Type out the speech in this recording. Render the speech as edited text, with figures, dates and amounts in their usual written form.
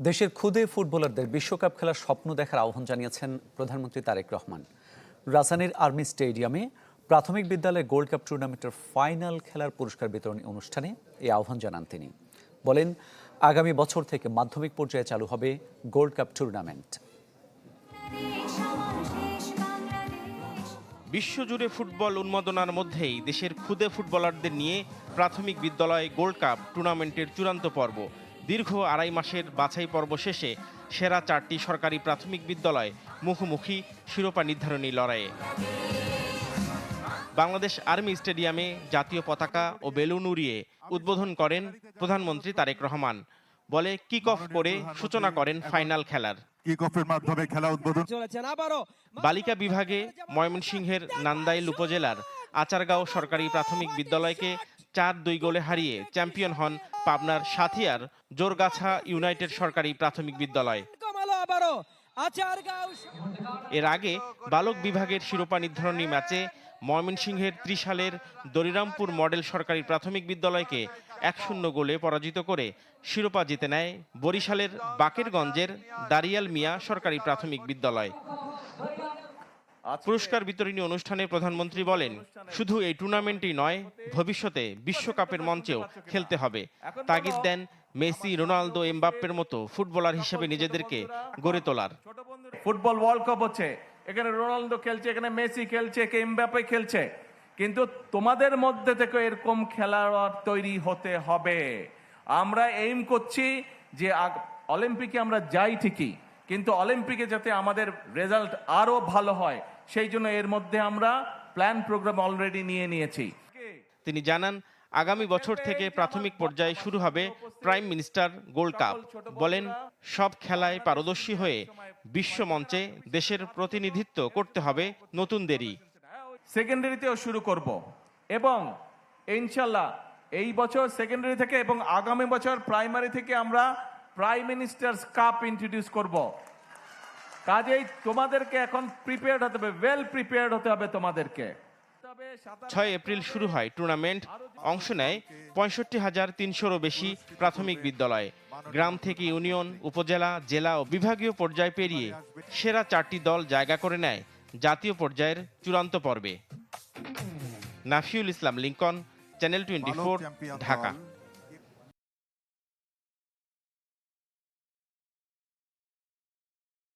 দেশের ক্ষুদে ফুটবলারদের বিশ্বকাপ খেলার স্বপ্ন দেখার আহ্বান জানিয়েছেন প্রধানমন্ত্রী তারেক রহমান। রাজধানীর আর্মি স্টেডিয়ামে প্রাথমিক বিদ্যালয়ে গোল্ড কাপ টুর্নামেন্টের ফাইনাল খেলার পুরস্কার বিতরণী অনুষ্ঠানে এই আহ্বান জানান তিনি। বলেন, আগামী বছর থেকে মাধ্যমিক পর্যায়ে চালু হবে গোল্ড কাপ টুর্নামেন্ট। বিশ্বজুড়ে ফুটবল উন্মাদনার মধ্যেই দেশের ক্ষুদে ফুটবলারদের নিয়ে প্রাথমিক বিদ্যালয় গোল্ড কাপ টুর্নামেন্টের চূড়ান্ত পর্ব। দীর্ঘ ২.৫ মাসের বাছাই পর্ব শেষে সেরা ৪টি সরকারি প্রাথমিক বিদ্যালয় মুখোমুখি শিরোপা নির্ধারণী লড়াইয়ে। বাংলাদেশ আর্মি স্টেডিয়ামে জাতীয় পতাকা ও বেলুন উড়িয়ে উদ্বোধন করেন প্রধানমন্ত্রী তারেক রহমান। বলে, কিক অফ করে সূচনা করেন ফাইনাল খেলার। কিক-অফের মাধ্যমে খেলা উদ্বোধন। বালিকা বিভাগে ময়মনসিংহের নান্দাইল উপজেলার আচারগাঁও সরকারি প্রাথমিক বিদ্যালয়কে ৪-২ গোলে হারিয়ে চ্যাম্পিয়ন হন পাবনার সাথিয়ার জোরগাছা ইউনাইটেড সরকারি প্রাথমিক বিদ্যালয়। এর আগে বালক বিভাগের শিরোপা নির্ধারণী ম্যাচে ময়মনসিংহের ত্রিশালের দরিরামপুর মডেল সরকারি প্রাথমিক বিদ্যালয়কে ১-০ গোলে পরাজিত করে শিরোপা জিতে নেয় বরিশালের বাকেরগঞ্জের দারিয়াল মিয়া সরকারি প্রাথমিক বিদ্যালয়। পুরস্কার বিতরণী অনুষ্ঠানে প্রধানমন্ত্রী বলেন, শুধু এই টুর্নামেন্টই নয়, ভবিষ্যতে বিশ্বকাপের মঞ্চেও খেলতে হবে। তাগিদ দেন মেসি, রোনালদো, এমবাপ্পের মতো ফুটবলার হিসেবে নিজেদেরকে গড়ে তোলার। ফুটবল ওয়ার্ল্ড কাপ হচ্ছে, এখানে রোনালদো খেলছে, এখানে মেসি খেলছে, এমবাপ্পে খেলছে, কিন্তু তোমাদের মধ্যে থেকে এরকম খেলোয়াড় তৈরি হতে হবে। আমরা এইম করছি যে অলিম্পিকে আমরা যাই ঠিকই, কিন্তু অলিম্পিকে যাতে আমাদের রেজাল্ট আরো ভালো হয়, সেই জন্য এর মধ্যে আমরা প্ল্যান প্রোগ্রাম অলরেডি নিয়েছি। তিনি জানান, আগামী বছর থেকে প্রাথমিক পর্যায়ে শুরু হবে প্রাইম মিনিস্টার গোল্ড কাপ। বলেন, সব খেলায় পারদর্শী হয়ে বিশ্ব মঞ্চে দেশের প্রতিনিধিত্ব করতে হবে নতুনদেরই। সেকেন্ডারিতেও শুরু করব এবং ইনশাল্লাহ এই বছর সেকেন্ডারি থেকে এবং আগামী বছর প্রাইমারি থেকে আমরা প্রাইম মিনিস্টার্স কাপ ইন্ট্রোডিউস করব। কাজেই তোমাদেরকে এখন প্রিপেয়ার্ড হতে হবে, ওয়েল প্রিপেয়ার্ড হতে হবে তোমাদেরকে। ৬ এপ্রিল শুরু হয় টুর্নামেন্ট। অংশ নেয় ৬৫,৩০০-রও বেশি প্রাথমিক বিদ্যালয়। গ্রাম থেকে ইউনিয়ন, উপজেলা, জেলা ও বিভাগীয় পর্যায় পেরিয়ে সেরা ৪টি দল জায়গা করে নেয় জাতীয় পর্যায়ের চূড়ান্ত পর্বে। নাফিউল ইসলাম লিংকন, চ্যানেল 24, ঢাকা।